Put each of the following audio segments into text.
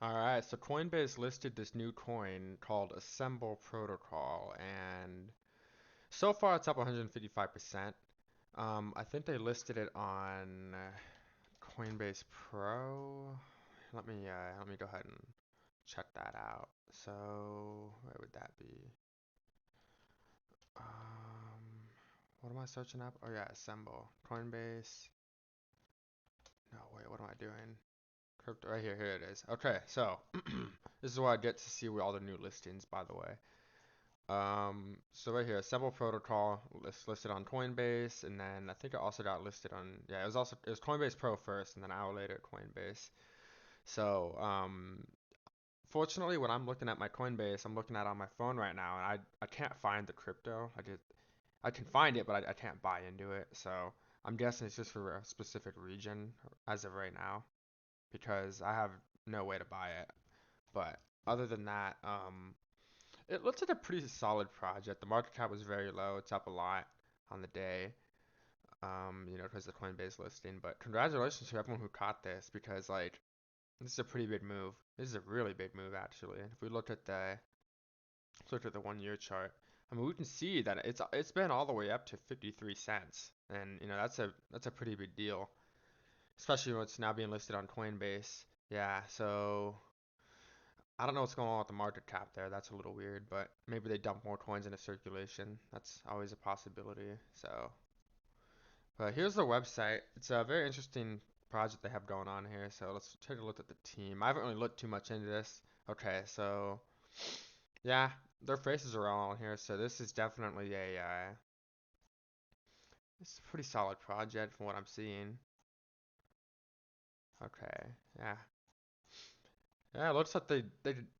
All right, so Coinbase listed this new coin called Assemble Protocol, and so far it's up 155%. I think they listed it on Coinbase Pro. Let me go ahead and check that out. So where would that be? What am I searching up? Oh yeah, Assemble Coinbase. No, wait, what am I doing? Crypto, right here, here it is. Okay, so this is where I get to see all the new listings, by the way. So right here, Assemble Protocol listed on Coinbase, and then I think it also got listed on, yeah, it was Coinbase Pro first, and then an hour later Coinbase. So, fortunately, when I'm looking at my Coinbase, I'm looking at it on my phone right now, and I can't find the crypto. I can find it, but I can't buy into it. So I'm guessing it's just for a specific region as of right now, because I have no way to buy it. But other than that, it looks like a pretty solid project. The market cap was very low. It's up a lot on the day, because of the Coinbase listing. But congratulations to everyone who caught this because, like, this is a pretty big move. This is a really big move, actually. If we look at the 1 year chart, I mean, we can see that it's been all the way up to 53 cents, and that's a pretty big deal, especially when it's now being listed on Coinbase. Yeah, so I don't know what's going on with the market cap there. That's a little weird, but maybe they dump more coins into circulation. That's always a possibility. So, but here's the website. It's a very interesting project they have going on here. So let's take a look at the team. I haven't really looked too much into this. Okay, so yeah, their faces are all on here. So this is definitely this is a pretty solid project from what I'm seeing. Okay, yeah, yeah. It looks like they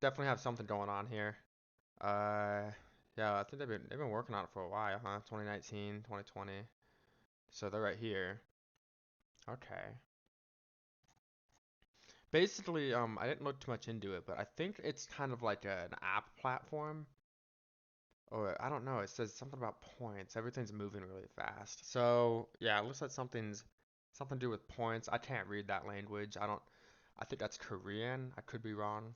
definitely have something going on here. Uh, yeah, I think they've been working on it for a while, huh? 2019, 2020. So they're right here. Okay. Basically, I didn't look too much into it, but I think it's kind of like an app platform. Or I don't know. It says something about points. Everything's moving really fast. So yeah, it looks like something to do with points. I can't read that language. I don't. I think that's Korean. I could be wrong.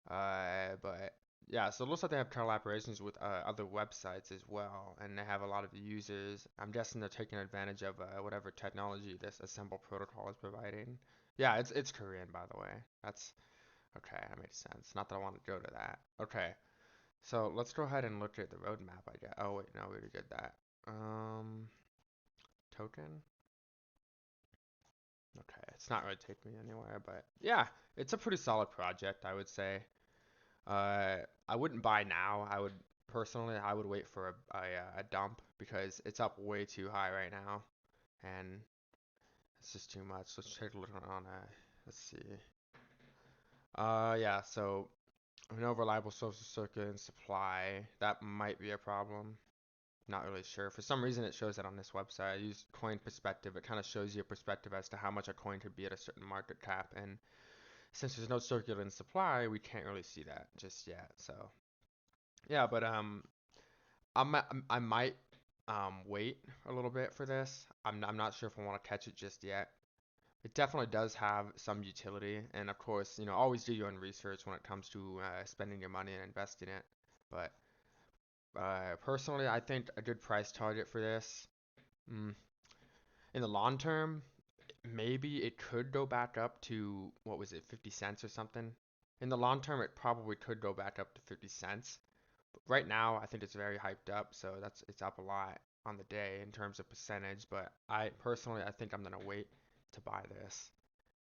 But yeah, so it looks like they have collaborations with other websites as well, and they have a lot of users. I'm guessing they're taking advantage of whatever technology this Assemble protocol is providing. Yeah, it's Korean, by the way. That's okay. That makes sense. Not that I want to go to that. Okay, so let's go ahead and look at the roadmap. I guess. Oh wait, no, we already did that. Um, Token. Okay, it's not really taking me anywhere, but yeah, it's a pretty solid project, I would say. I wouldn't buy now. I would wait for a dump because it's up way too high right now, and it's just too much. Let's take a look on let's see. Yeah. So no reliable source of circuit and supply. That might be a problem. Not really sure. For some reason, it shows that on this website. I use coin perspective. It kind of shows you a perspective as to how much a coin could be at a certain market cap, and since there's no circuit and supply, we can't really see that just yet. So yeah, but I might wait a little bit for this. I'm not sure if I want to catch it just yet. It definitely does have some utility, and of course, always do your own research when it comes to spending your money and investing it. But personally, I think a good price target for this, mm, in the long term, maybe it could go back up to what was it, 50 cents or something. In the long term, it probably could go back up to 50 cents. Right now, I think it's very hyped up, so it's up a lot on the day in terms of percentage. But I personally, I think I'm gonna wait to buy this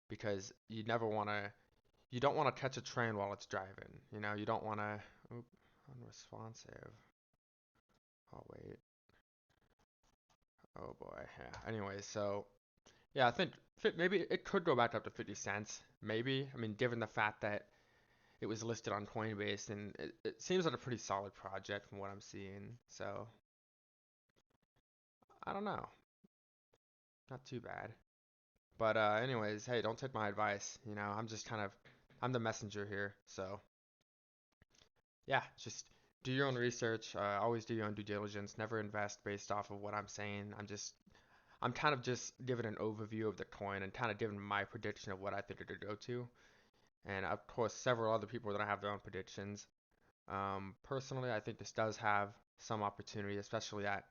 because you don't want to catch a train while it's driving. You don't want to. Oop, unresponsive. Oh wait. Oh boy. Yeah. Anyway, so yeah, I think maybe it could go back up to 50 cents. Maybe. I mean, given the fact that it was listed on Coinbase, and it seems like a pretty solid project from what I'm seeing. So I don't know. Not too bad. But anyways, hey, don't take my advice. I'm the messenger here. So yeah, just do your own research. Always do your own due diligence. Never invest based off of what I'm saying. I'm kind of just giving an overview of the coin and kind of giving my prediction of what I think it could go to. and of course several other people that have their own predictions. Personally, I think this does have some opportunity, especially at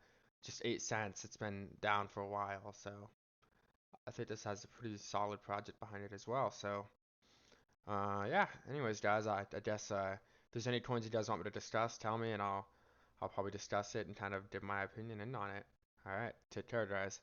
just 8 cents. It's been down for a while, so I think this has a pretty solid project behind it as well. So, yeah. Anyways, guys, I guess if there's any coins you guys want me to discuss, tell me, and I'll probably discuss it and kind of give my opinion in on it. All right, take care, guys.